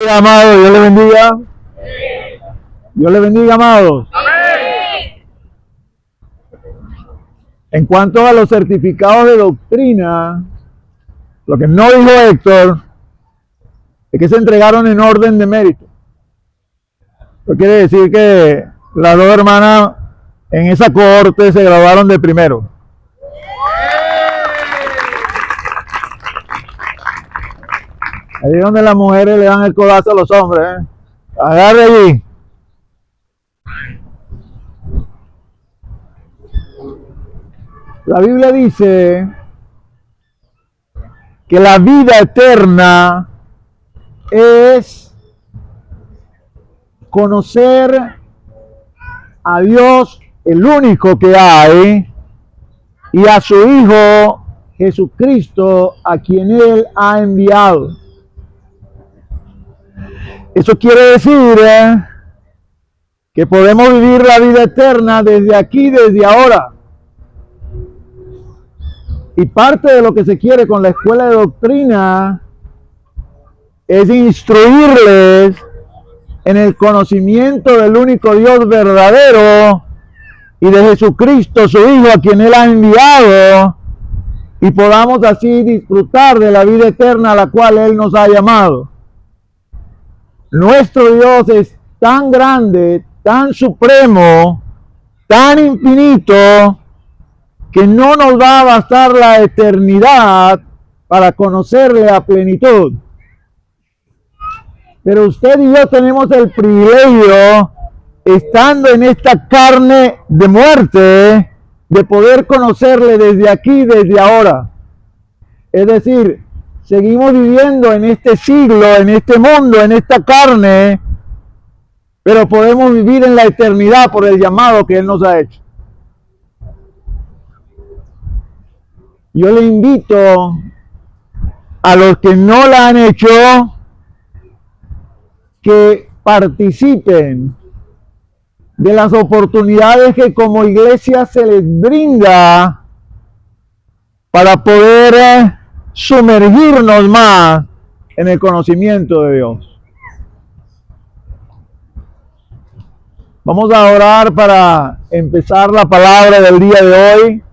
Amado, Dios le bendiga. Dios le bendiga, amados. En cuanto a los certificados de doctrina, lo que no dijo Héctor es que se entregaron en orden de mérito. Eso quiere decir que las dos hermanas en esa cohorte se graduaron de primero. Ahí es donde las mujeres le dan el codazo a los hombres, ¿eh? Agarre allí. La Biblia dice que la vida eterna es conocer a Dios, el único que hay, y a su Hijo Jesucristo, a quien Él ha enviado. Eso quiere decir que podemos vivir la vida eterna desde aquí, desde ahora. Y parte de lo que se quiere con la escuela de doctrina es instruirles en el conocimiento del único Dios verdadero y de Jesucristo, su Hijo, a quien Él ha enviado, y podamos así disfrutar de la vida eterna a la cual Él nos ha llamado. Nuestro Dios es tan grande, tan supremo, tan infinito, que no nos va a bastar la eternidad para conocerle a plenitud. Pero usted y yo tenemos el privilegio, estando en esta carne de muerte, de poder conocerle desde aquí, desde ahora. Es decir, seguimos viviendo en este siglo, en este mundo, en esta carne, pero podemos vivir en la eternidad por el llamado que Él nos ha hecho. Yo le invito a los que no la han hecho que participen de las oportunidades que como iglesia se les brinda para poder sumergirnos más en el conocimiento de Dios. Vamos a orar para empezar la palabra del día de hoy.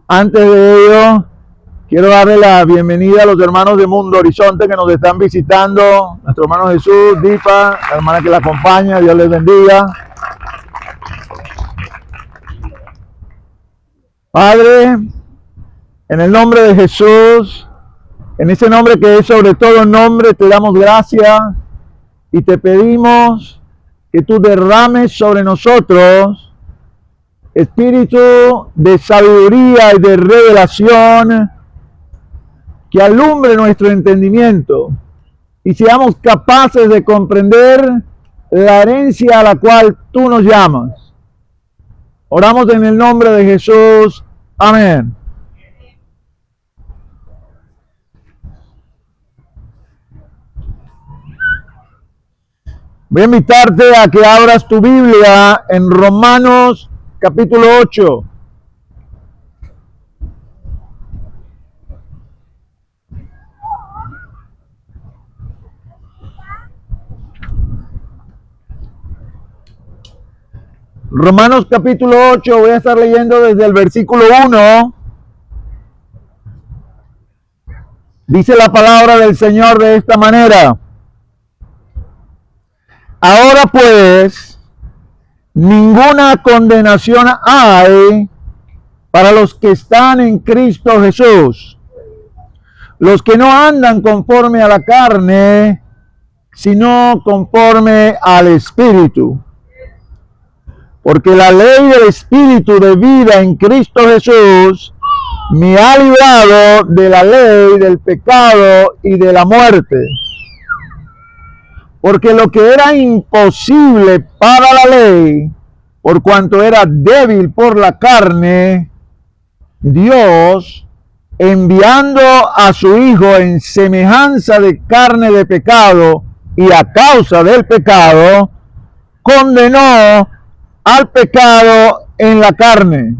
Antes de ello, quiero darle la bienvenida a los hermanos de Mundo Horizonte que nos están visitando. Nuestro hermano Jesús, Dipa, la hermana que la acompaña, Dios les bendiga. Padre, en el nombre de Jesús, en ese nombre que es sobre todo nombre, te damos gracias y te pedimos que tú derrames sobre nosotros espíritu de sabiduría y de revelación que alumbre nuestro entendimiento y seamos capaces de comprender la herencia a la cual tú nos llamas. Oramos en el nombre de Jesús. Amén. Voy a invitarte a que abras tu Biblia en Romanos capítulo 8. Romanos capítulo 8, voy a estar leyendo desde el versículo 1. Dice la palabra del Señor de esta manera: ahora pues, ninguna condenación hay para los que están en Cristo Jesús, los que no andan conforme a la carne, sino conforme al Espíritu. Porque la ley del Espíritu de vida en Cristo Jesús me ha librado de la ley del pecado y de la muerte. Porque lo que era imposible para la ley, por cuanto era débil por la carne, Dios, enviando a su Hijo en semejanza de carne de pecado y a causa del pecado, condenó al pecado en la carne,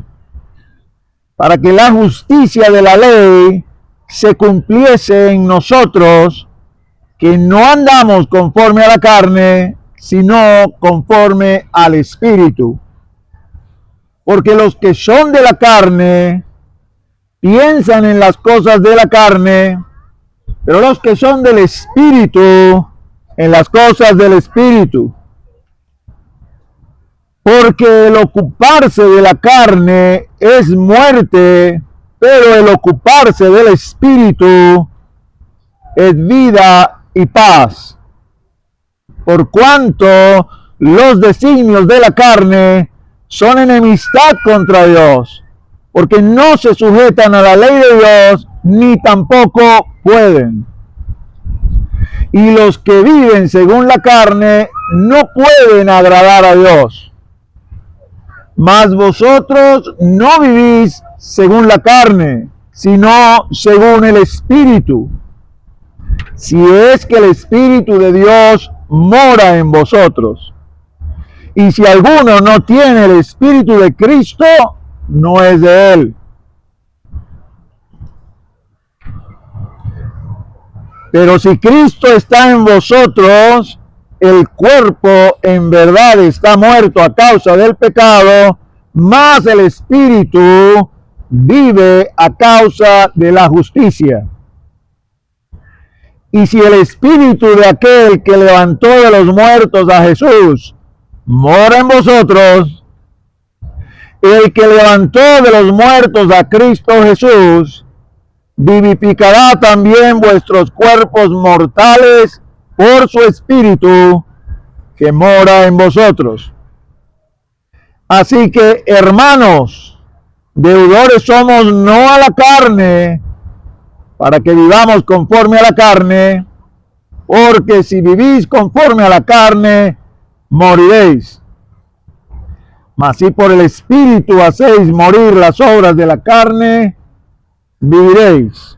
para que la justicia de la ley se cumpliese en nosotros, que no andamos conforme a la carne, sino conforme al Espíritu. Porque los que son de la carne piensan en las cosas de la carne, pero los que son del Espíritu, en las cosas del Espíritu. Porque el ocuparse de la carne es muerte, pero el ocuparse del Espíritu es vida y paz. Por cuanto los designios de la carne son enemistad contra Dios, porque no se sujetan a la ley de Dios, ni tampoco pueden. Y los que viven según la carne no pueden agradar a Dios. Mas vosotros no vivís según la carne, sino según el Espíritu. Si es que el Espíritu de Dios mora en vosotros. Y si alguno no tiene el Espíritu de Cristo, no es de él. Pero si Cristo está en vosotros, el cuerpo en verdad está muerto a causa del pecado, mas el Espíritu vive a causa de la justicia. Y si el Espíritu de aquel que levantó de los muertos a Jesús mora en vosotros, el que levantó de los muertos a Cristo Jesús vivificará también vuestros cuerpos mortales por su Espíritu que mora en vosotros. Así que, hermanos, deudores somos no a la carne, para que vivamos conforme a la carne, porque si vivís conforme a la carne, moriréis. Mas si por el Espíritu hacéis morir las obras de la carne, viviréis.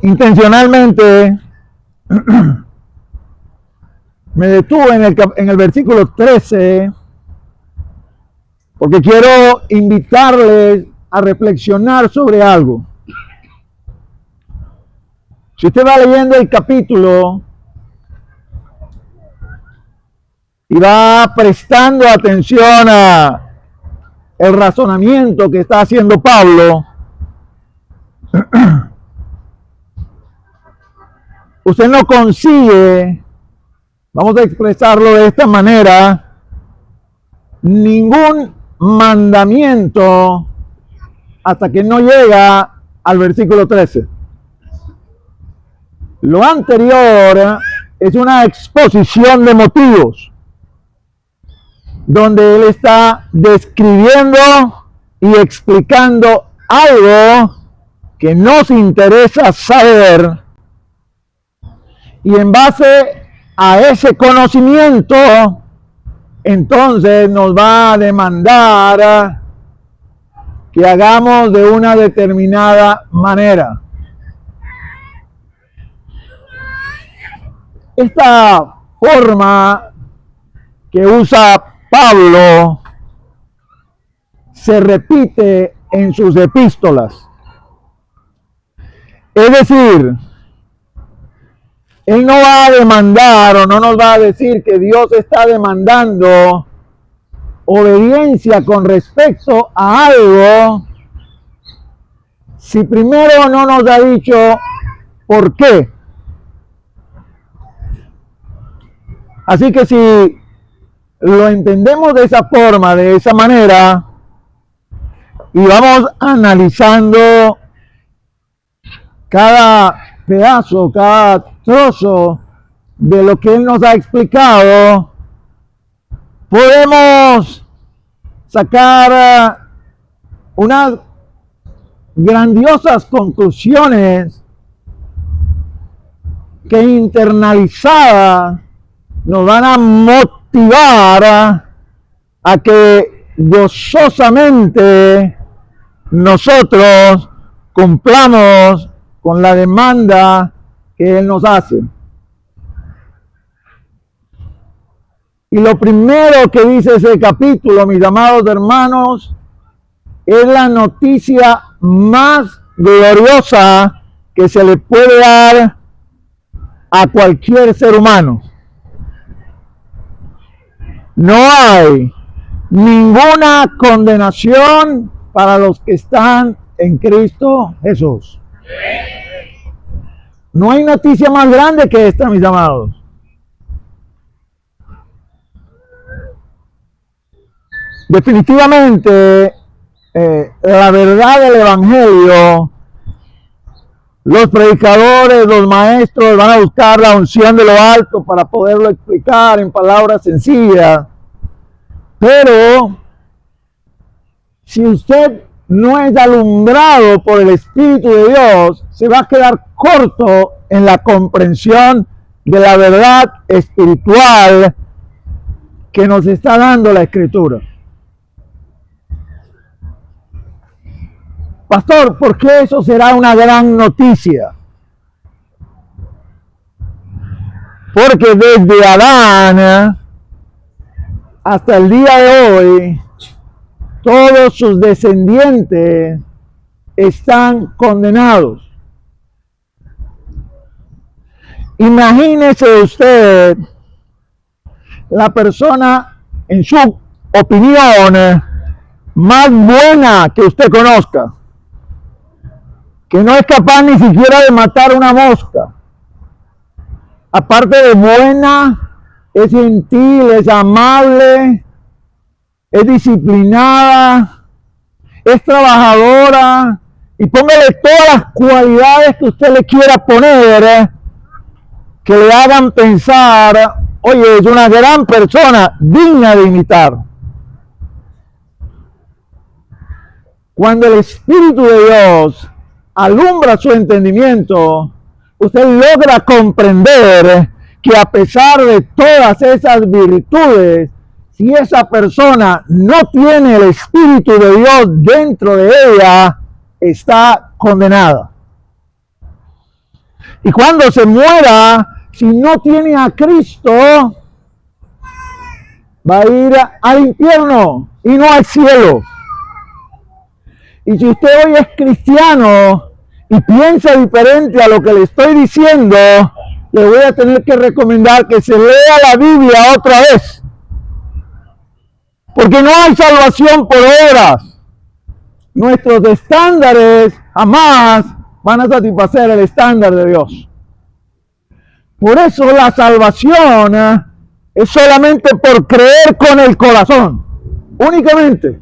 Intencionalmente me detuve en el versículo 13 porque quiero invitarles a reflexionar sobre algo. Si usted va leyendo el capítulo y va prestando atención a el razonamiento que está haciendo Pablo, usted no consigue, vamos a expresarlo de esta manera, ningún mandamiento hasta que no llega al versículo 13. Lo anterior es una exposición de motivos, donde él está describiendo y explicando algo que nos interesa saber, y en base a ese conocimiento, entonces nos va a demandar que hagamos de una determinada manera. Esta forma que usa Pablo se repite en sus epístolas. Es decir, él no va a demandar o no nos va a decir que Dios está demandando obediencia con respecto a algo si primero no nos ha dicho por qué. Así que si lo entendemos de esa forma, de esa manera, y vamos analizando cada pedazo, cada trozo de lo que él nos ha explicado, podemos sacar unas grandiosas conclusiones que internalizadas nos van a motivar a que gozosamente nosotros cumplamos con la demanda que Él nos hace. Y lo primero que dice ese capítulo, mis amados hermanos, es la noticia más gloriosa que se le puede dar a cualquier ser humano. No hay ninguna condenación para los que están en Cristo Jesús. No hay noticia más grande que esta, mis amados. Definitivamente, la verdad del Evangelio, los predicadores, los maestros van a buscar la unción de lo alto para poderlo explicar en palabras sencillas. Pero si usted no es alumbrado por el Espíritu de Dios, se va a quedar corto en la comprensión de la verdad espiritual que nos está dando la Escritura. Pastor, ¿por qué eso será una gran noticia? Porque desde Adán hasta el día de hoy, todos sus descendientes están condenados. Imagínese usted la persona, en su opinión, más buena que usted conozca, que no es capaz ni siquiera de matar una mosca. Aparte de buena, es gentil, es amable, es disciplinada, es trabajadora, y póngale todas las cualidades que usted le quiera poner, que le hagan pensar, oye, es una gran persona, digna de imitar. Cuando el Espíritu de Dios alumbra su entendimiento, usted logra comprender que a pesar de todas esas virtudes, si esa persona no tiene el Espíritu de Dios dentro de ella, está condenada. Y cuando se muera, si no tiene a Cristo, va a ir al infierno y no al cielo. Y si usted hoy es cristiano y piensa diferente a lo que le estoy diciendo, le voy a tener que recomendar que se lea la Biblia otra vez. Porque no hay salvación por obras. Nuestros estándares jamás van a satisfacer el estándar de Dios. Por eso la salvación es solamente por creer con el corazón, únicamente.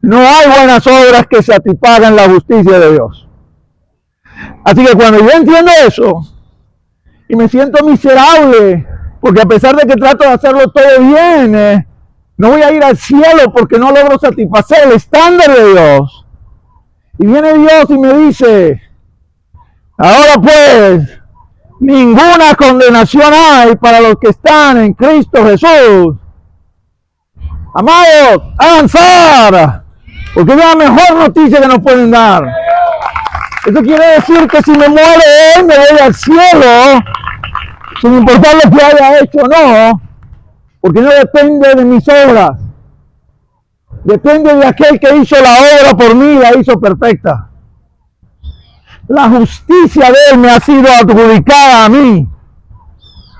No hay buenas obras que satisfagan la justicia de Dios. Así que cuando yo entiendo eso y me siento miserable, porque a pesar de que trato de hacerlo todo bien, no voy a ir al cielo porque no logro satisfacer el estándar de Dios. Y viene Dios y me dice, ahora pues, ninguna condenación hay para los que están en Cristo Jesús. Amados, avanzar, porque es la mejor noticia que nos pueden dar. Eso quiere decir que si me muero hoy, me voy al cielo, sin importar lo que haya hecho o no, porque no depende de mis obras. Depende de aquel que hizo la obra por mí y la hizo perfecta. La justicia de Él me ha sido adjudicada a mí.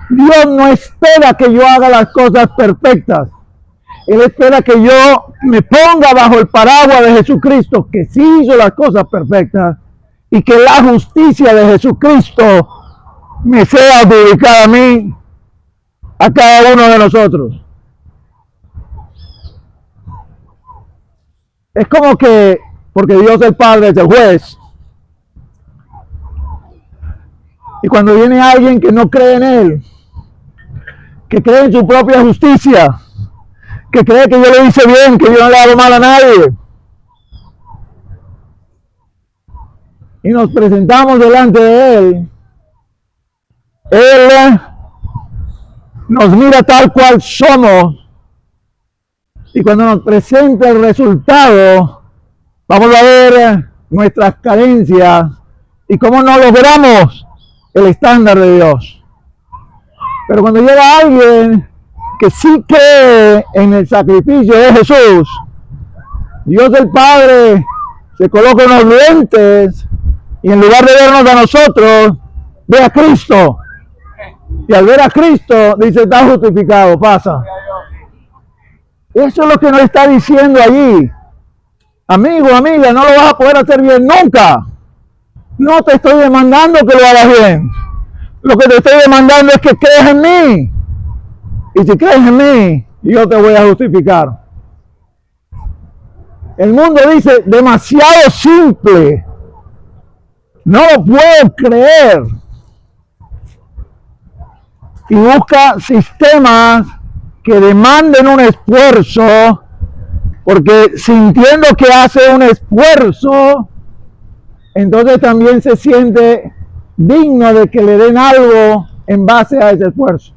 Dios no espera que yo haga las cosas perfectas. Él espera que yo me ponga bajo el paraguas de Jesucristo, que sí hizo las cosas perfectas, y que la justicia de Jesucristo me sea adjudicada a mí, a cada uno de nosotros. Es como que, porque Dios el Padre es el juez, y cuando viene alguien que no cree en Él, que cree en su propia justicia, que cree que yo lo hice bien, que yo no le hago mal a nadie, y nos presentamos delante de Él, Él nos mira tal cual somos, y cuando nos presenta el resultado, Vamos a ver nuestras carencias y cómo no logramos el estándar de Dios. Pero cuando llega alguien que sí cree en el sacrificio de Jesús, Dios el Padre se coloca unos lentes y en lugar de vernos a nosotros, ve a Cristo. Y al ver a Cristo, dice, está justificado, pasa. Eso es lo que nos está diciendo allí. Amigo, amiga, no lo vas a poder hacer bien nunca. No te estoy demandando que lo hagas bien. Lo que te estoy demandando es que creas en mí. Y si crees en mí, yo te voy a justificar. El mundo dice, demasiado simple. No lo puedo creer. Y busca sistemas que demanden un esfuerzo, porque sintiendo que hace un esfuerzo, entonces también se siente digno de que le den algo en base a ese esfuerzo.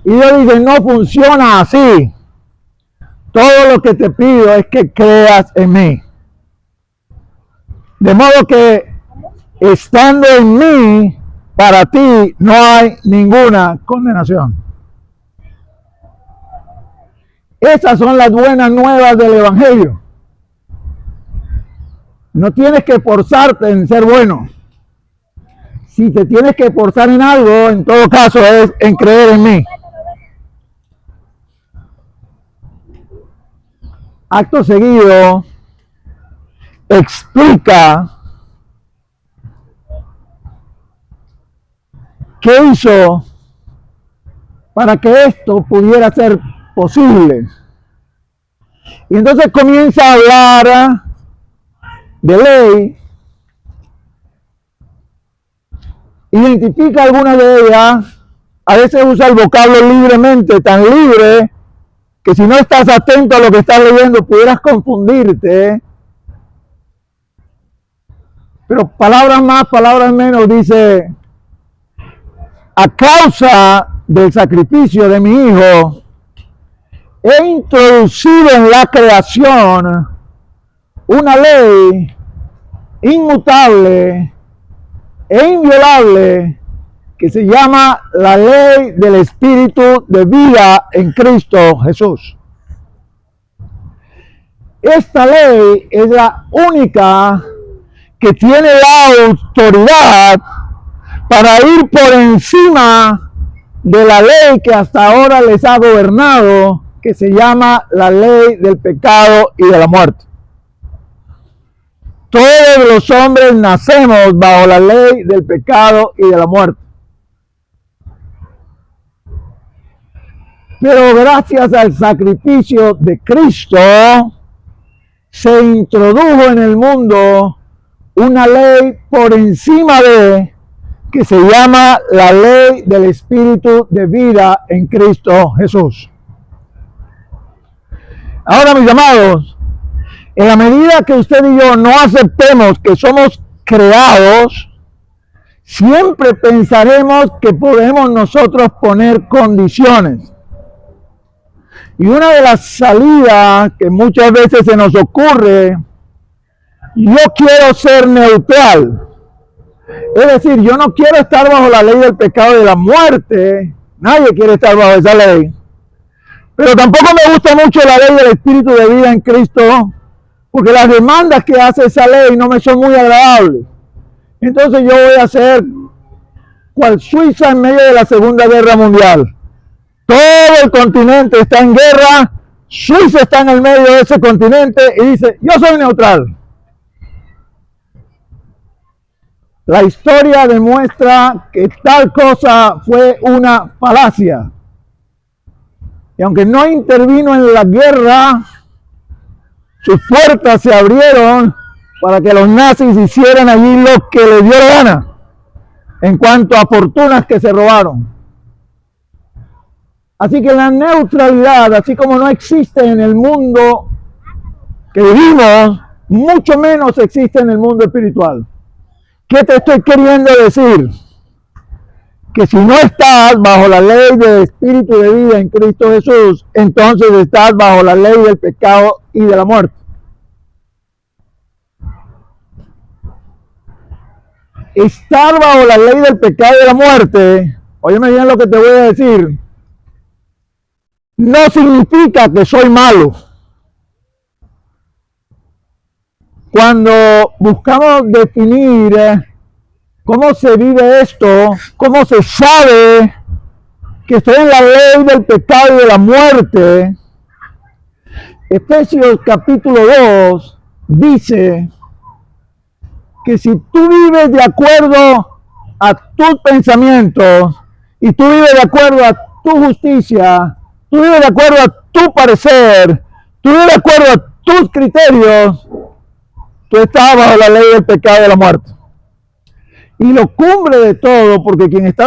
Y Dios dice, no funciona así. Todo lo que te pido es que creas en mí. De modo que estando en mí, para ti no hay ninguna condenación. Esas son las buenas nuevas del Evangelio. No tienes que esforzarte en ser bueno. Si te tienes que esforzar en algo, en todo caso es en creer en mí. Acto seguido, explica qué hizo para que esto pudiera ser posible. Y entonces comienza a hablar de ley, identifica algunas de ellas, a veces usa el vocablo libremente, tan libre que si no estás atento a lo que estás leyendo pudieras confundirte. Pero palabras más, palabras menos, dice, a causa del sacrificio de mi hijo, he introducido en la creación una ley inmutable e inviolable que se llama la ley del Espíritu de vida en Cristo Jesús. Esta ley es la única que tiene la autoridad para ir por encima de la ley que hasta ahora les ha gobernado, que se llama la ley del pecado y de la muerte. Todos los hombres nacemos bajo la ley del pecado y de la muerte. Pero gracias al sacrificio de Cristo, se introdujo en el mundo una ley por encima de, que se llama la ley del Espíritu de vida en Cristo Jesús. Ahora, mis amados, en la medida que usted y yo no aceptemos que somos creados, siempre pensaremos que podemos nosotros poner condiciones. Y una de las salidas que muchas veces se nos ocurre, yo quiero ser neutral. Es decir, yo no quiero estar bajo la ley del pecado y de la muerte. Nadie quiere estar bajo esa ley. Pero tampoco me gusta mucho la ley del Espíritu de vida en Cristo, porque las demandas que hace esa ley no me son muy agradables. Entonces yo voy a ser cual Suiza en medio de la Segunda Guerra Mundial. Todo el continente está en guerra, Suiza está en el medio de ese continente y dice, yo soy neutral. La historia demuestra que tal cosa fue una falacia. Y aunque no intervino en la guerra, sus puertas se abrieron para que los nazis hicieran allí lo que les dio la gana en cuanto a fortunas que se robaron. Así que la neutralidad, así como no existe en el mundo que vivimos, mucho menos existe en el mundo espiritual. ¿Qué te estoy queriendo decir? Que si no estás bajo la ley del Espíritu de vida en Cristo Jesús, entonces estás bajo la ley del pecado y de la muerte. estar bajo la ley del pecado y de la muerte, óyeme bien lo que te voy a decir, no significa que soy malo. Cuando buscamos definir cómo se vive esto, cómo se sabe que estoy en la ley del pecado y de la muerte, Efesios capítulo 2 dice que si tú vives de acuerdo a tus pensamientos y tú vives de acuerdo a tu justicia, tú vives de acuerdo a tu parecer, tú vives de acuerdo a tus criterios, tú estás bajo la ley del pecado y de la muerte. Y lo cumbre de todo, porque quien está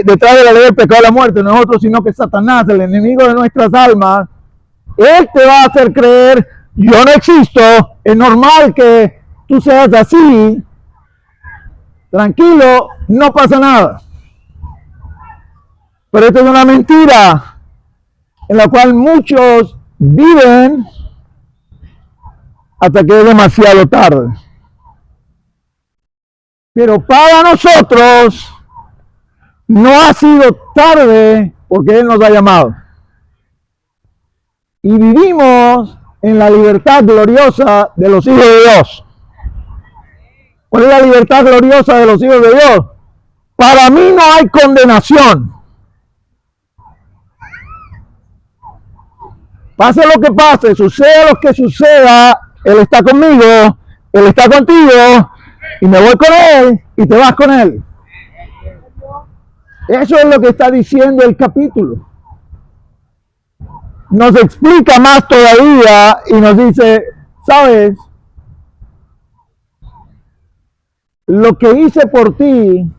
detrás de la ley del pecado y de la muerte no es otro sino que Satanás, el enemigo de nuestras almas. Él te va a hacer creer, yo no existo, es normal que tú seas así, tranquilo, no pasa nada. Pero esto es una mentira en la cual muchos viven hasta que es demasiado tarde. Pero para nosotros no ha sido tarde porque Él nos ha llamado. Y vivimos en la libertad gloriosa de los hijos de Dios. ¿Cuál es la libertad gloriosa de los hijos de Dios? Para mí no hay condenación. Pase lo que pase, suceda lo que suceda, Él está conmigo, Él está contigo, y me voy con Él, y te vas con Él. Eso es lo que está diciendo el capítulo. Nos explica más todavía y nos dice, ¿sabes? Lo que hice por ti,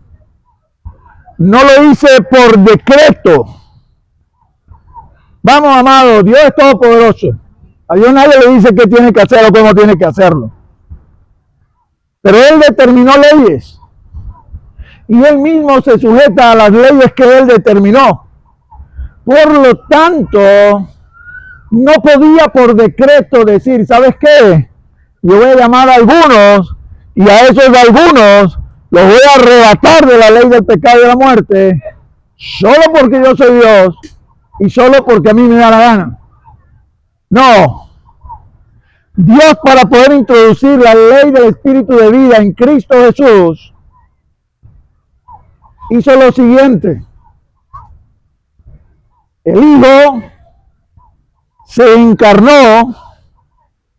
no lo hice por decreto. Vamos, amado, Dios es todopoderoso. A Dios nadie le dice qué tiene que hacer o cómo tiene que hacerlo. Pero Él determinó leyes. Y Él mismo se sujeta a las leyes que Él determinó. Por lo tanto, no podía por decreto decir, ¿sabes qué? Yo voy a llamar a algunos y a esos algunos los voy a arrebatar de la ley del pecado y de la muerte solo porque yo soy Dios y solo porque a mí me da la gana. No. Dios, para poder introducir la ley del Espíritu de vida en Cristo Jesús, hizo lo siguiente. El Hijo se encarnó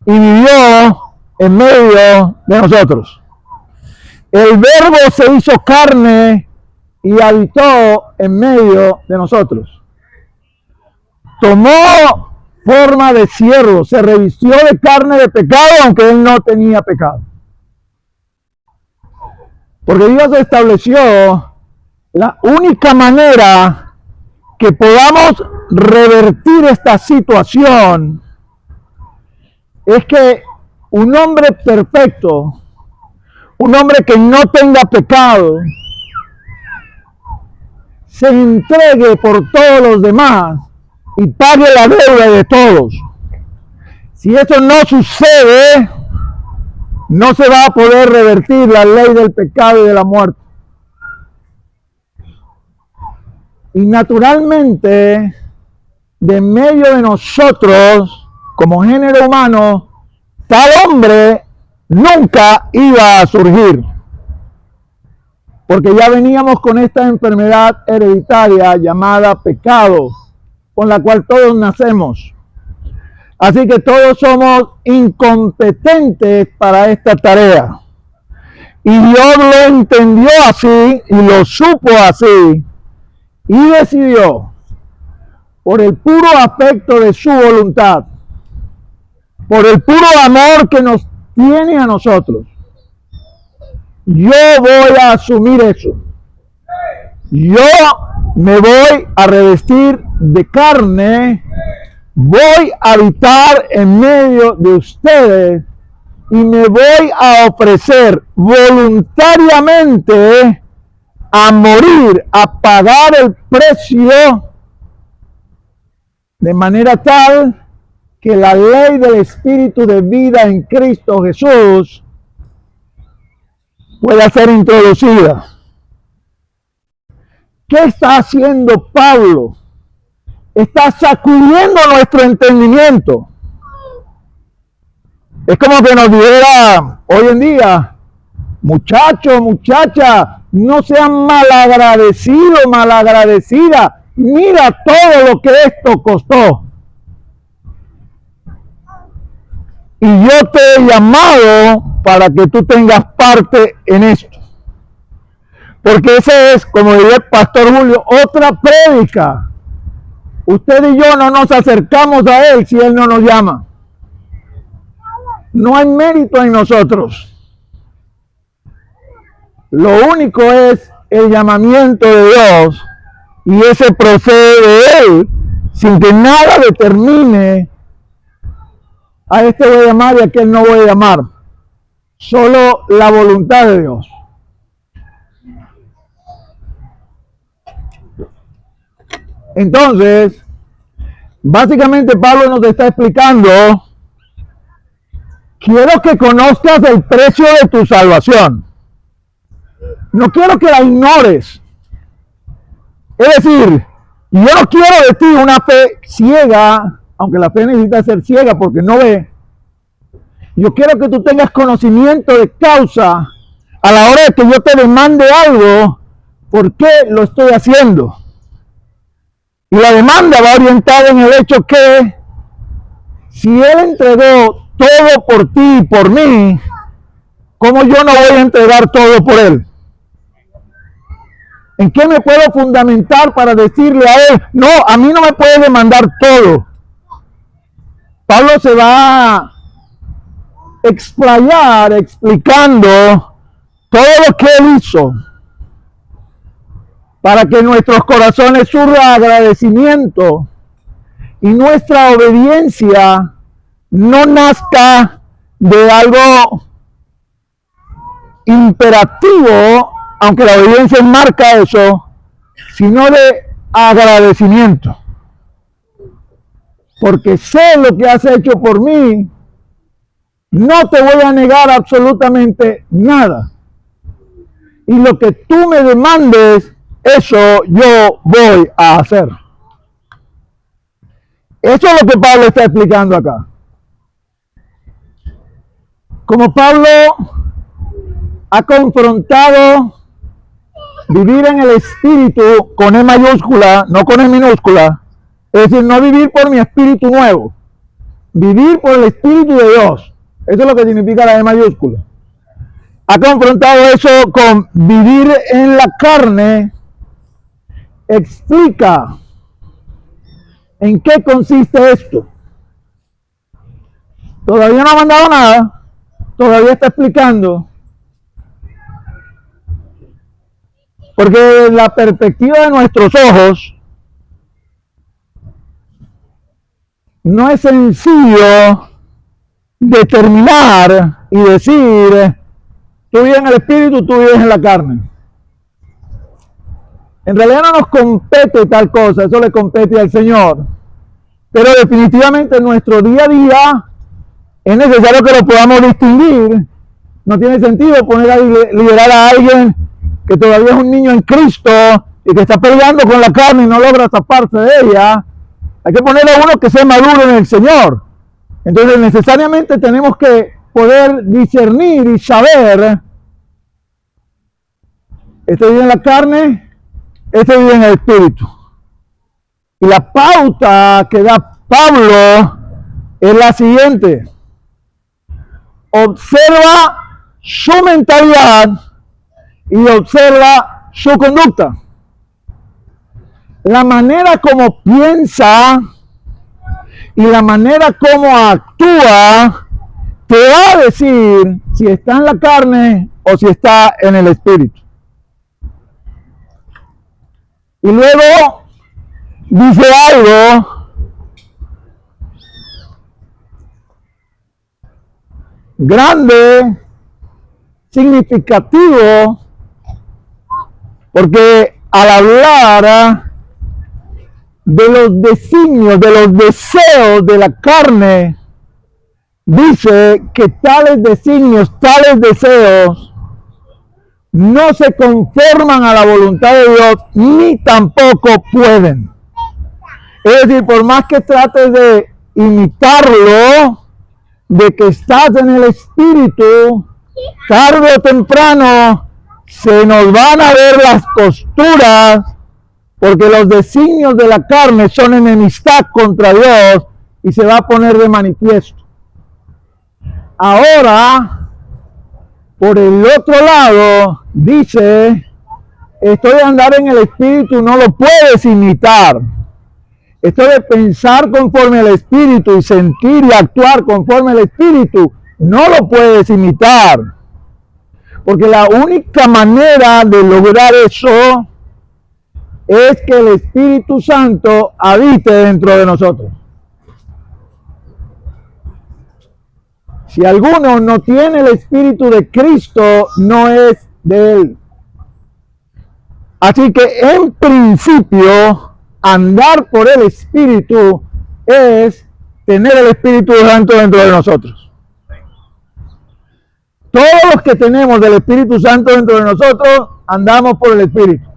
y vivió en medio de nosotros. El Verbo se hizo carne y habitó en medio de nosotros. Tomó forma de siervo, se revistió de carne de pecado, aunque Él no tenía pecado. Porque Dios estableció la única manera que podamos revertir esta situación es que un hombre perfecto, un hombre que no tenga pecado, se entregue por todos los demás y pague la deuda de todos. Si eso no sucede, no se va a poder revertir la ley del pecado y de la muerte. Y naturalmente, de medio de nosotros, como género humano, tal hombre nunca iba a surgir. Porque ya veníamos con esta enfermedad hereditaria llamada pecado, con la cual todos nacemos. Así que todos somos incompetentes para esta tarea. Y Dios lo entendió así y lo supo así. Y decidió, por el puro afecto de su voluntad, por el puro amor que nos tiene a nosotros, yo voy a asumir eso. Yo me voy a revestir de carne, voy a habitar en medio de ustedes y me voy a ofrecer voluntariamente a morir, a pagar el precio de manera tal que la ley del Espíritu de vida en Cristo Jesús pueda ser introducida. ¿Qué está haciendo Pablo? Está sacudiendo nuestro entendimiento. Es como que nos dijera hoy en día, muchachos, muchachas, no sean malagradecidos, malagradecidas. Mira todo lo que esto costó. Y yo te he llamado para que tú tengas parte en esto. Porque ese es, como diría el pastor Julio, otra prédica. Usted y yo no nos acercamos a Él si Él no nos llama. No hay mérito en nosotros. Lo único es el llamamiento de Dios y ese procede de Él sin que nada determine a este voy a llamar y a aquel no voy a llamar. Solo la voluntad de Dios. Entonces, básicamente Pablo nos está explicando, quiero que conozcas el precio de tu salvación. No quiero que la ignores. Es decir, yo no quiero de ti una fe ciega, aunque la fe necesita ser ciega porque no ve. Yo quiero que tú tengas conocimiento de causa a la hora de que yo te demande algo, ¿por qué lo estoy haciendo? Y la demanda va orientada en el hecho que si Él entregó todo por ti y por mí, ¿cómo yo no voy a entregar todo por Él? ¿En qué me puedo fundamentar para decirle a Él, no, a mí no me puede demandar todo? Pablo se va a explayar explicando todo lo que Él hizo para que nuestros corazones surja agradecimiento y nuestra obediencia no nazca de algo imperativo, aunque la obediencia marca eso, sino de agradecimiento. Porque sé lo que has hecho por mí, no te voy a negar absolutamente nada. Y lo que tú me demandes, eso yo voy a hacer. Eso es lo que Pablo está explicando acá. Como Pablo ha confrontado vivir en el espíritu con E mayúscula, no con E minúscula, es decir, no vivir por mi espíritu nuevo, vivir por el espíritu de Dios. Eso es lo que significa la E mayúscula. Ha confrontado eso con vivir en la carne. Explica en qué consiste esto. Todavía no ha mandado nada, todavía está explicando. Porque la perspectiva de nuestros ojos no es sencillo determinar y decir, tú vives en el espíritu, tú vives en la carne. En realidad no nos compete tal cosa, eso le compete al Señor. Pero definitivamente en nuestro día a día es necesario que lo podamos distinguir. No tiene sentido poner a liderar a alguien que todavía es un niño en Cristo y que está peleando con la carne y no logra zafarse de ella. Hay que poner a uno que sea maduro en el Señor. Entonces necesariamente tenemos que poder discernir y saber, este vive en la carne, este vive en el espíritu. Y la pauta que da Pablo es la siguiente. Observa su mentalidad y observa su conducta. La manera como piensa y la manera como actúa te va a decir si está en la carne o si está en el espíritu. Y luego dice algo grande, significativo, porque al hablar de los designios, de los deseos de la carne, dice que tales designios, tales deseos no se conforman a la voluntad de Dios, ni tampoco pueden. Es decir, por más que trates de imitarlo, de que estás en el Espíritu, tarde o temprano se nos van a ver las costuras, porque los designios de la carne son enemistad contra Dios y se va a poner de manifiesto. Ahora, por el otro lado, dice, esto de andar en el Espíritu no lo puedes imitar. Esto de pensar conforme al Espíritu y sentir y actuar conforme al Espíritu, no lo puedes imitar. Porque la única manera de lograr eso es que el Espíritu Santo habite dentro de nosotros. Si alguno no tiene el Espíritu de Cristo, no es de Él. Así que en principio, andar por el Espíritu es tener el Espíritu Santo dentro de nosotros. Todos los que tenemos del Espíritu Santo dentro de nosotros, andamos por el Espíritu.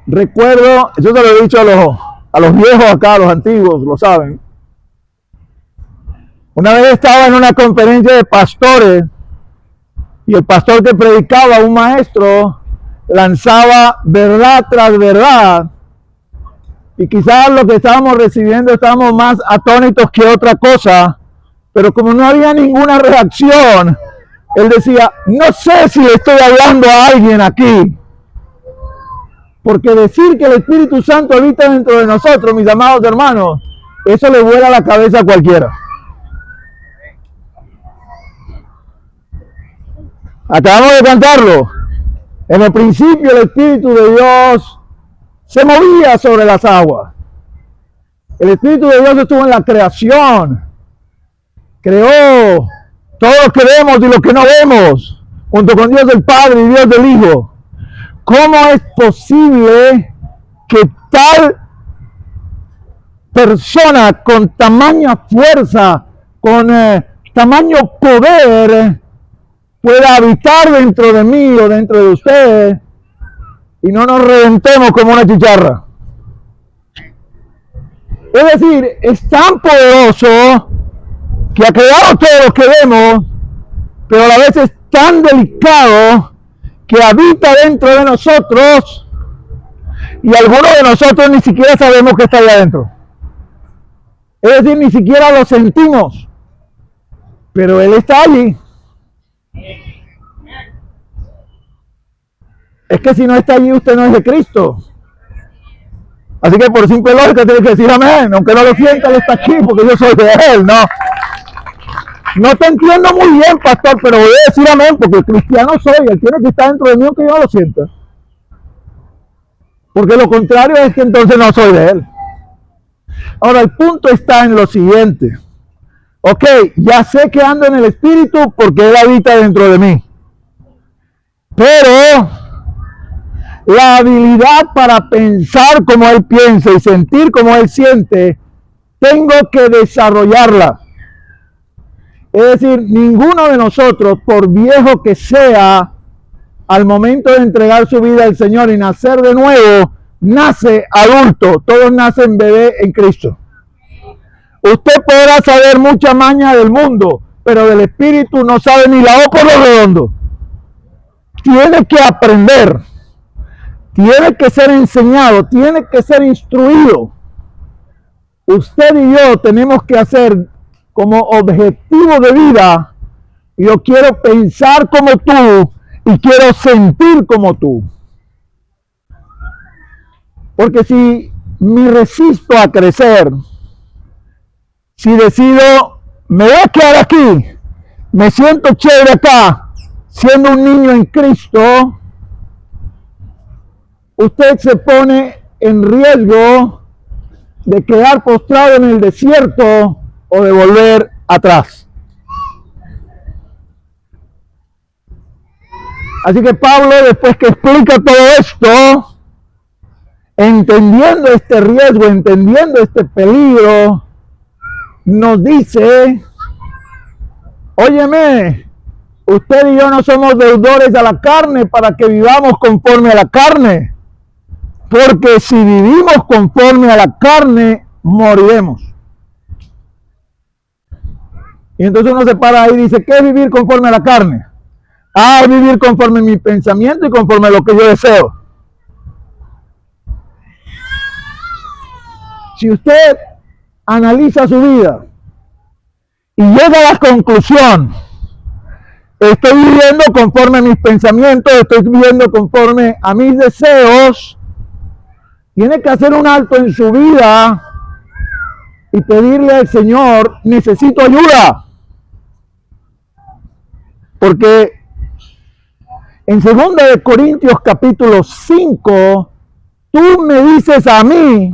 Recuerdo, yo te lo he dicho a los viejos acá, a los antiguos, lo saben. Una vez estaba en una conferencia de pastores y el pastor que predicaba, un maestro, lanzaba verdad tras verdad. Y quizás lo que estábamos recibiendo estábamos más atónitos que otra cosa, pero como no había ninguna reacción, él decía, no sé si le estoy hablando a alguien aquí. Porque decir que el Espíritu Santo habita dentro de nosotros, mis amados hermanos, eso le vuela la cabeza a cualquiera. Acabamos de cantarlo. En el principio el Espíritu de Dios se movía sobre las aguas. El Espíritu de Dios estuvo en la creación. Creó todo lo que vemos y lo que no vemos, junto con Dios el Padre y Dios del Hijo. ¿Cómo es posible que tal persona con tamaña fuerza, con tamaño poder, pueda habitar dentro de mí o dentro de usted y no nos reventemos como una chicharra? Es decir, es tan poderoso que ha creado todo lo que vemos, pero a la vez es tan delicado que habita dentro de nosotros y algunos de nosotros ni siquiera sabemos que está ahí adentro. Es decir, ni siquiera lo sentimos, pero Él está allí. Es que si no está allí, usted no es de Cristo. Así que por simple lógica tiene que decir amén, aunque no lo sienta, Él está aquí porque yo soy de Él, ¿no? No te entiendo muy bien, pastor, pero voy a decir amén porque cristiano soy. Él tiene que estar dentro de mí aunque yo no lo sienta. Porque lo contrario es que entonces no soy de Él. Ahora, el punto está en lo siguiente. Ok, ya sé que ando en el Espíritu porque Él habita dentro de mí. Pero la habilidad para pensar como Él piensa y sentir como Él siente, tengo que desarrollarla. Es decir, ninguno de nosotros, por viejo que sea, al momento de entregar su vida al Señor y nacer de nuevo, nace adulto. Todos nacen bebé en Cristo. Usted podrá saber mucha maña del mundo, pero del Espíritu no sabe ni la O por lo redondo. Tiene que aprender, tiene que ser enseñado, tiene que ser instruido. Usted y yo tenemos que hacer como objetivo de vida, yo quiero pensar como tú y quiero sentir como tú. Porque si me resisto a crecer, si decido, me voy a quedar aquí, me siento chévere acá, siendo un niño en Cristo, usted se pone en riesgo de quedar postrado en el desierto o de volver atrás. Así que Pablo, después que explica todo esto, entendiendo este riesgo, entendiendo este peligro, nos dice, óyeme, usted y yo no somos deudores a la carne para que vivamos conforme a la carne, porque si vivimos conforme a la carne, moriremos. Y entonces uno se para ahí y dice, ¿qué es vivir conforme a la carne? Ah, es vivir conforme a mi pensamiento y conforme a lo que yo deseo. Si usted analiza su vida y llega a la conclusión, estoy viviendo conforme a mis pensamientos, estoy viviendo conforme a mis deseos, tiene que hacer un alto en su vida y pedirle al Señor, necesito ayuda. Porque en 2 de Corintios capítulo 5, tú me dices a mí,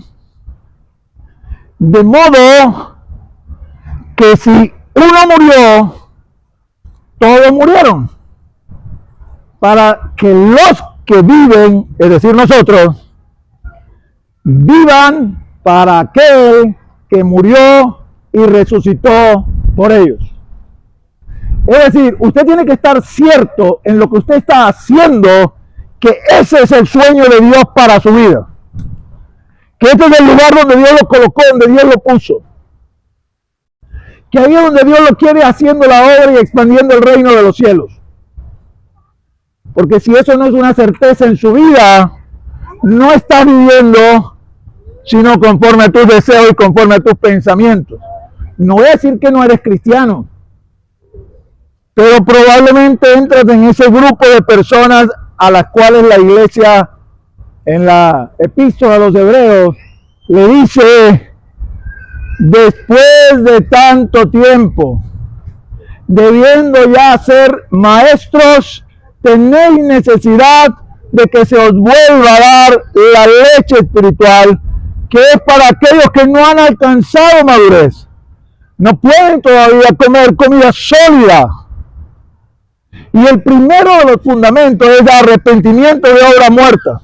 de modo que si uno murió, todos murieron, para que los que viven, es decir nosotros, vivan para aquel que murió y resucitó por ellos. Es decir, usted tiene que estar cierto en lo que usted está haciendo, que ese es el sueño de Dios para su vida. Que este es el lugar donde Dios lo colocó, donde Dios lo puso. Que ahí es donde Dios lo quiere haciendo la obra y expandiendo el reino de los cielos. Porque si eso no es una certeza en su vida, no estás viviendo sino conforme a tus deseos y conforme a tus pensamientos. No voy a decir que no eres cristiano, pero probablemente entras en ese grupo de personas a las cuales la iglesia en la epístola a los hebreos le dice, después de tanto tiempo, debiendo ya ser maestros, tenéis necesidad de que se os vuelva a dar la leche espiritual, que es para aquellos que no han alcanzado madurez. No pueden todavía comer comida sólida. Y el primero de los fundamentos es el arrepentimiento de obra muerta.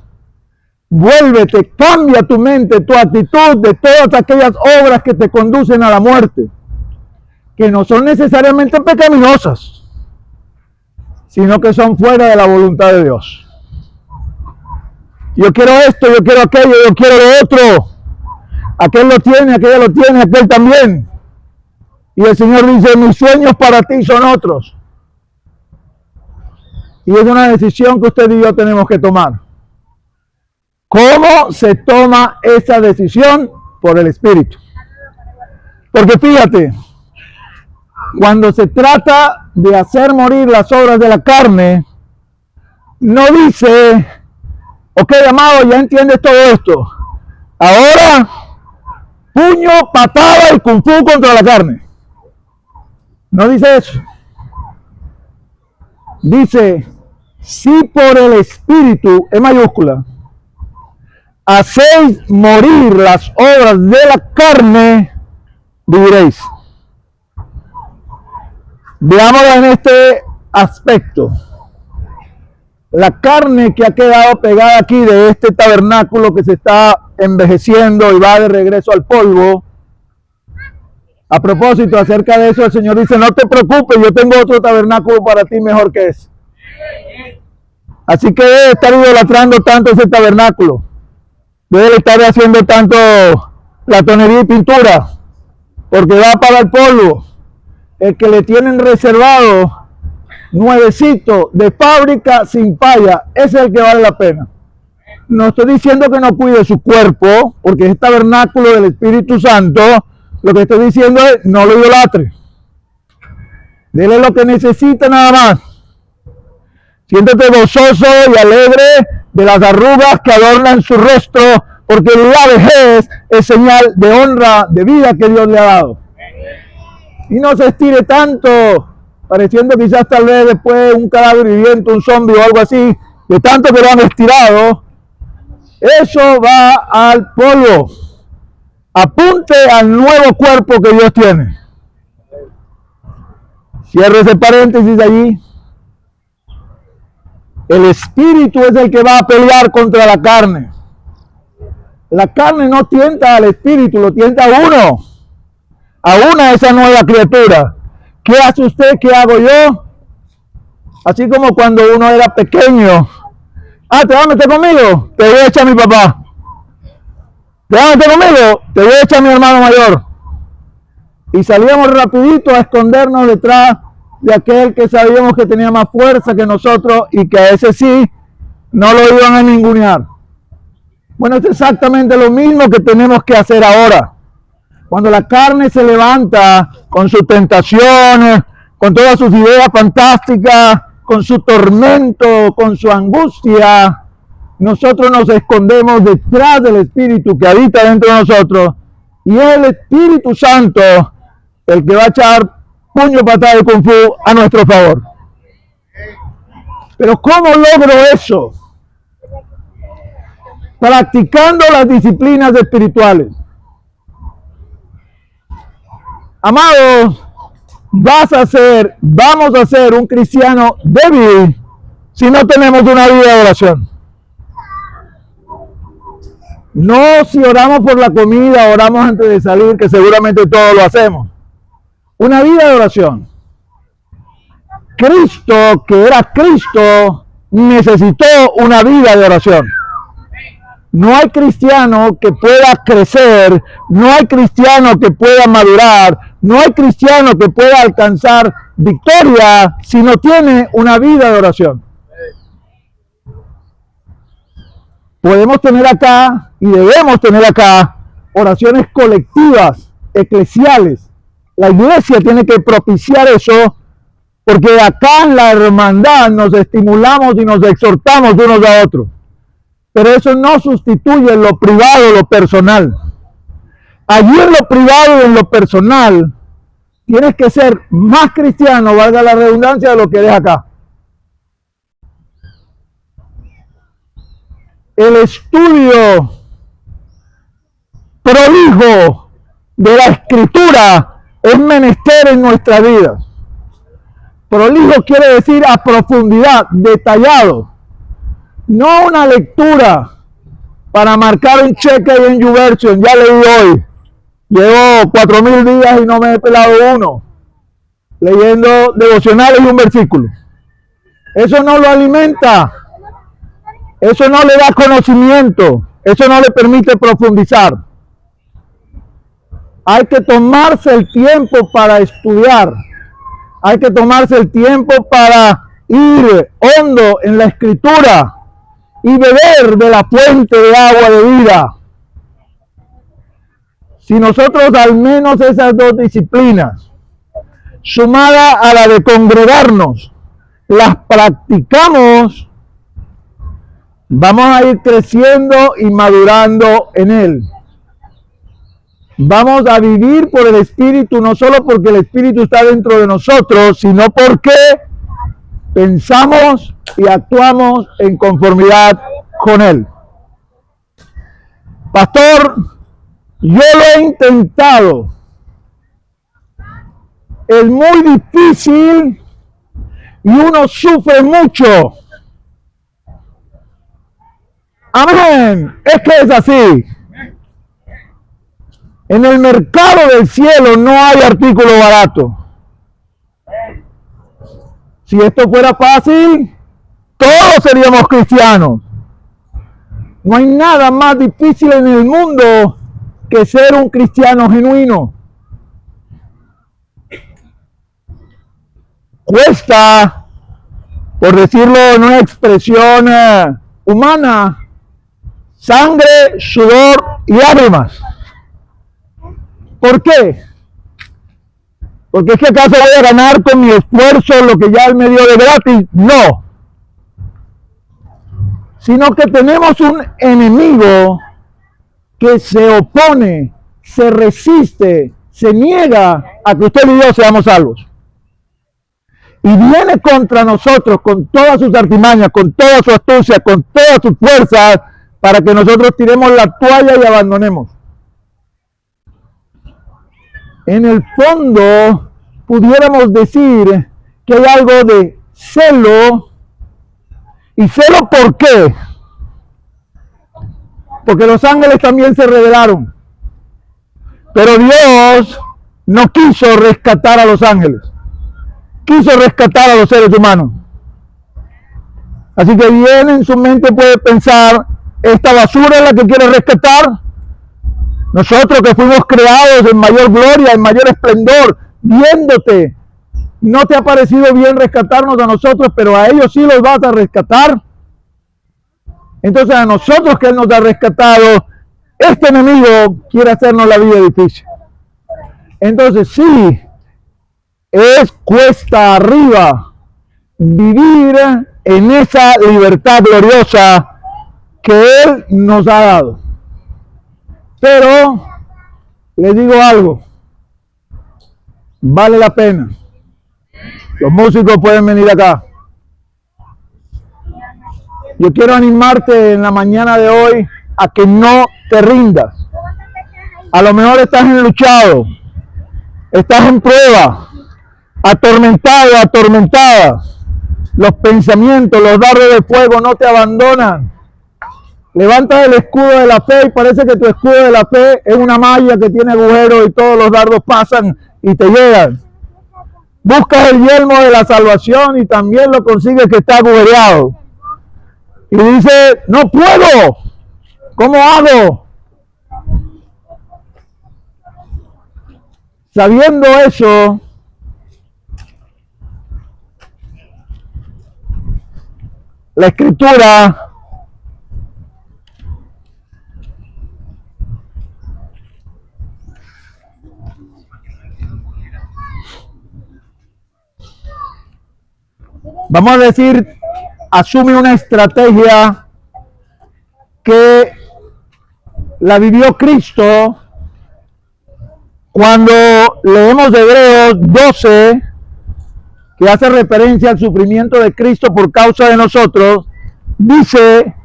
Vuélvete, cambia tu mente, tu actitud de todas aquellas obras que te conducen a la muerte, que no son necesariamente pecaminosas, sino que son fuera de la voluntad de Dios. Yo quiero esto, yo quiero aquello, yo quiero lo otro. Aquel lo tiene, aquella lo tiene, aquel también. Y el Señor dice, mis sueños para ti son otros. Y es una decisión que usted y yo tenemos que tomar. ¿Cómo se toma esa decisión? Por el Espíritu. Porque fíjate, cuando se trata de hacer morir las obras de la carne, no dice, ok, amado, ya entiendes todo esto. Ahora, puño, patada y kung fu contra la carne. No dice eso. Dice, si por el Espíritu, en mayúscula, hacéis morir las obras de la carne, viviréis. Veámoslo en este aspecto. La carne que ha quedado pegada aquí de este tabernáculo que se está envejeciendo y va de regreso al polvo. A propósito, acerca de eso, el Señor dice, no te preocupes, yo tengo otro tabernáculo para ti mejor que ese. Así que debe estar idolatrando tanto ese tabernáculo. Debe estar haciendo tanto latonería y pintura, porque va para el polvo. El que le tienen reservado, nuevecito, de fábrica, sin falla, ese es el que vale la pena. No estoy diciendo que no cuide su cuerpo, porque es tabernáculo del Espíritu Santo. Lo que estoy diciendo es, no lo idolatre. Dele lo que necesita nada más. Siéntete gozoso y alegre de las arrugas que adornan su rostro, porque la vejez es señal de honra, de vida que Dios le ha dado. Y no se estire tanto, pareciendo quizás tal vez después un cadáver viviente, un zombie o algo así, de tanto que lo han estirado. Eso va al polvo. Apunte al nuevo cuerpo que Dios tiene. Cierre ese paréntesis allí. El Espíritu es el que va a pelear contra la carne. La carne no tienta al Espíritu, lo tienta a uno. a una esa nueva criatura. ¿Qué hace usted? ¿Qué hago yo? Así como cuando uno era pequeño. Ah, ¿te vas a meter conmigo? Te voy a echar a mi papá. ¿Te vas a meter conmigo? Te voy a echar a mi hermano mayor. Y salíamos rapidito a escondernos detrás de aquel que sabíamos que tenía más fuerza que nosotros y que a ese sí no lo iban a ningunear. Bueno, es exactamente lo mismo que tenemos que hacer ahora. Cuando la carne se levanta con sus tentaciones, con todas sus ideas fantásticas, con su tormento, con su angustia, nosotros nos escondemos detrás del Espíritu que habita dentro de nosotros, y es el Espíritu Santo el que va a echar puño, patada y kung fu a nuestro favor. Pero ¿cómo logro eso? Practicando las disciplinas espirituales. Amados, vamos a ser un cristiano débil si no tenemos una vida de oración. No si oramos por la comida, oramos antes de salir, que seguramente todos lo hacemos. Una vida de oración. Cristo, que era Cristo, necesitó una vida de oración. No hay cristiano que pueda crecer, no hay cristiano que pueda madurar, no hay cristiano que pueda alcanzar victoria si no tiene una vida de oración. Podemos tener acá y debemos tener acá oraciones colectivas, eclesiales. La iglesia tiene que propiciar eso, porque acá en la hermandad nos estimulamos y nos exhortamos de unos a otros. Pero eso no sustituye lo privado, lo personal. Allí en lo privado y en lo personal, tienes que ser más cristiano, valga la redundancia, de lo que eres acá. El estudio prolijo de la Escritura es menester en nuestra vida. Prolijo quiere decir a profundidad, detallado. No una lectura para marcar un cheque en YouVersion. Ya leí hoy. Llevo 4,000 días y no me he pelado uno. Leyendo devocionales y un versículo. Eso no lo alimenta. Eso no le da conocimiento. Eso no le permite profundizar. Hay que tomarse el tiempo para estudiar. Hay que tomarse el tiempo para ir hondo en la Escritura y beber de la fuente de agua de vida. Si nosotros al menos esas dos disciplinas, sumada a la de congregarnos, las practicamos, vamos a ir creciendo y madurando en él. Vamos a vivir por el Espíritu, no solo porque el Espíritu está dentro de nosotros, sino porque pensamos y actuamos en conformidad con él. Pastor, yo lo he intentado. Es muy difícil y uno sufre mucho. Amén. Es que es así. En el mercado del cielo no hay artículo barato. Si esto fuera fácil, todos seríamos cristianos. No hay nada más difícil en el mundo que ser un cristiano genuino. Cuesta, por decirlo en una expresión humana, sangre, sudor y lágrimas. ¿Por qué? Porque es que acaso voy a ganar con mi esfuerzo lo que ya él me dio de gratis. No. Sino que tenemos un enemigo que se opone, se resiste, se niega a que usted y yo seamos salvos. Y viene contra nosotros con todas sus artimañas, con toda su astucia, con todas sus fuerzas, para que nosotros tiremos la toalla y abandonemos. En el fondo, pudiéramos decir que hay algo de celo. ¿Y celo por qué? Porque los ángeles también se rebelaron. Pero Dios no quiso rescatar a los ángeles, quiso rescatar a los seres humanos. Así que bien en su mente puede pensar, esta basura es la que quiere rescatar. Nosotros que fuimos creados en mayor gloria, en mayor esplendor, viéndote, no te ha parecido bien rescatarnos a nosotros, pero a ellos sí los vas a rescatar. Entonces a nosotros que Él nos ha rescatado, este enemigo quiere hacernos la vida difícil. Entonces sí, es cuesta arriba vivir en esa libertad gloriosa que Él nos ha dado. Pero les digo algo, vale la pena. Los músicos pueden venir acá. Yo quiero animarte en la mañana de hoy a que no te rindas. A lo mejor estás enluchado, estás en prueba, atormentado, atormentada. Los pensamientos, los dardos de fuego no te abandonan. Levantas el escudo de la fe y parece que tu escudo de la fe es una malla que tiene agujeros y todos los dardos pasan y te llegan. Buscas el yelmo de la salvación y también lo consigues que está agujereado. Y dice, no puedo, ¿cómo hago? Sabiendo eso, la Escritura vamos a decir, asume una estrategia que la vivió Cristo cuando leemos Hebreos 12, que hace referencia al sufrimiento de Cristo por causa de nosotros. Dice,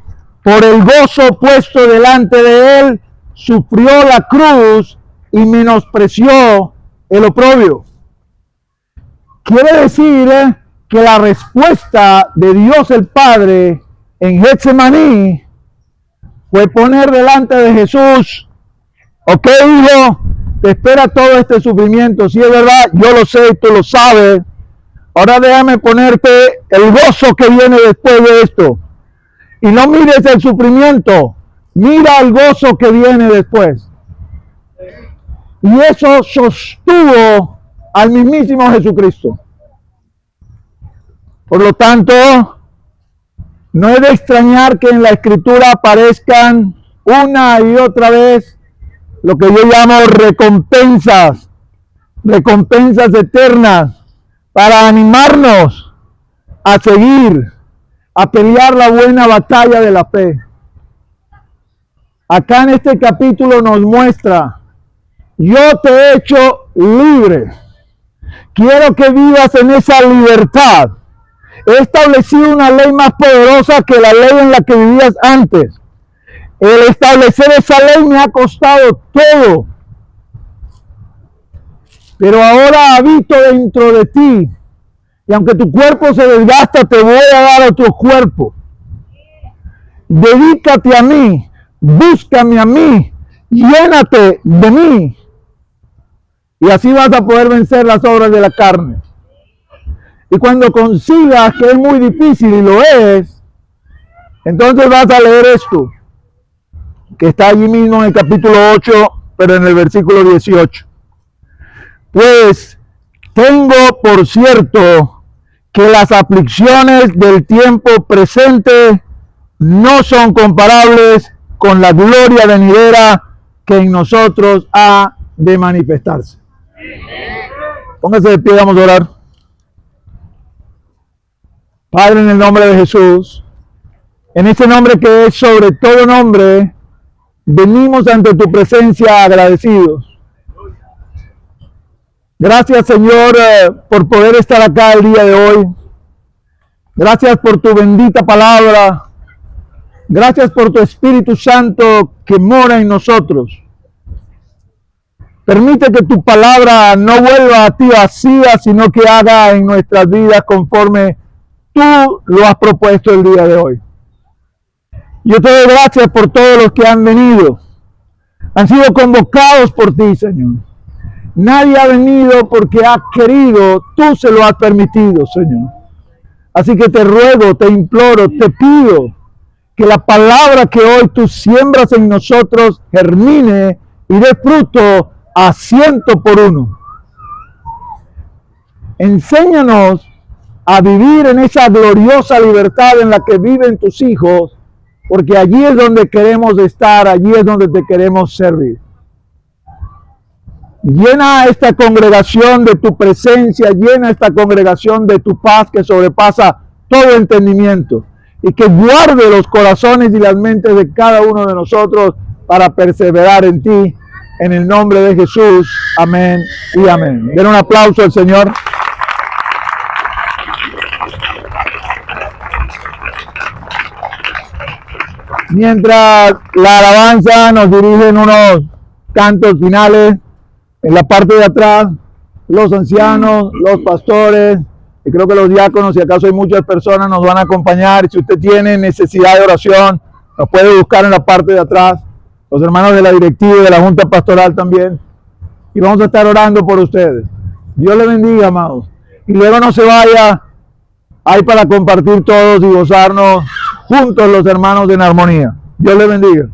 por el gozo puesto delante de Él, sufrió la cruz y menospreció el oprobio. Quiere decir que la respuesta de Dios el Padre en Getsemaní fue poner delante de Jesús, ok, hijo, te espera todo este sufrimiento. Si es verdad, yo lo sé, tú lo sabes. Ahora déjame ponerte el gozo que viene después de esto. Y no mires el sufrimiento, mira el gozo que viene después. Y eso sostuvo al mismísimo Jesucristo. Por lo tanto, no es de extrañar que en la Escritura aparezcan una y otra vez lo que yo llamo recompensas, recompensas eternas, para animarnos a seguir, a pelear la buena batalla de la fe. Acá en este capítulo nos muestra, yo te he hecho libre, quiero que vivas en esa libertad. He establecido una ley más poderosa que la ley en la que vivías antes. El establecer esa ley me ha costado todo. Pero ahora habito dentro de ti. Y aunque tu cuerpo se desgasta, te voy a dar otro cuerpo. Dedícate a mí. Búscame a mí. Llénate de mí. Y así vas a poder vencer las obras de la carne. Y cuando consigas que es muy difícil, y lo es, entonces vas a leer esto, que está allí mismo en el capítulo 8, pero en el versículo 18. Pues tengo por cierto que las aflicciones del tiempo presente no son comparables con la gloria venidera que en nosotros ha de manifestarse. Póngase de pie, vamos a orar. Padre, en el nombre de Jesús, en ese nombre que es sobre todo nombre, venimos ante tu presencia agradecidos. Gracias, Señor, por poder estar acá el día de hoy. Gracias por tu bendita palabra. Gracias por tu Espíritu Santo que mora en nosotros. Permite que tu palabra no vuelva a ti vacía, sino que haga en nuestras vidas conforme tú lo has propuesto el día de hoy. Yo te doy gracias por todos los que han venido. Han sido convocados por ti, Señor. Nadie ha venido porque ha querido, tú se lo has permitido, Señor. Así que te ruego, te imploro, te pido que la palabra que hoy tú siembras en nosotros germine y dé fruto a 100%. Enséñanos a vivir en esa gloriosa libertad en la que viven tus hijos, porque allí es donde queremos estar, allí es donde te queremos servir. Llena esta congregación de tu presencia, llena esta congregación de tu paz que sobrepasa todo entendimiento y que guarde los corazones y las mentes de cada uno de nosotros para perseverar en ti, en el nombre de Jesús. Amén y amén. Den un aplauso al Señor. Mientras la alabanza nos dirige en unos cantos finales, en la parte de atrás, los ancianos, los pastores, y creo que los diáconos, si acaso hay muchas personas, nos van a acompañar. Si usted tiene necesidad de oración, nos puede buscar en la parte de atrás. Los hermanos de la directiva y de la junta pastoral también. Y vamos a estar orando por ustedes. Dios les bendiga, amados. Y luego no se vaya, hay para compartir todos y gozarnos juntos los hermanos en armonía. Dios les bendiga.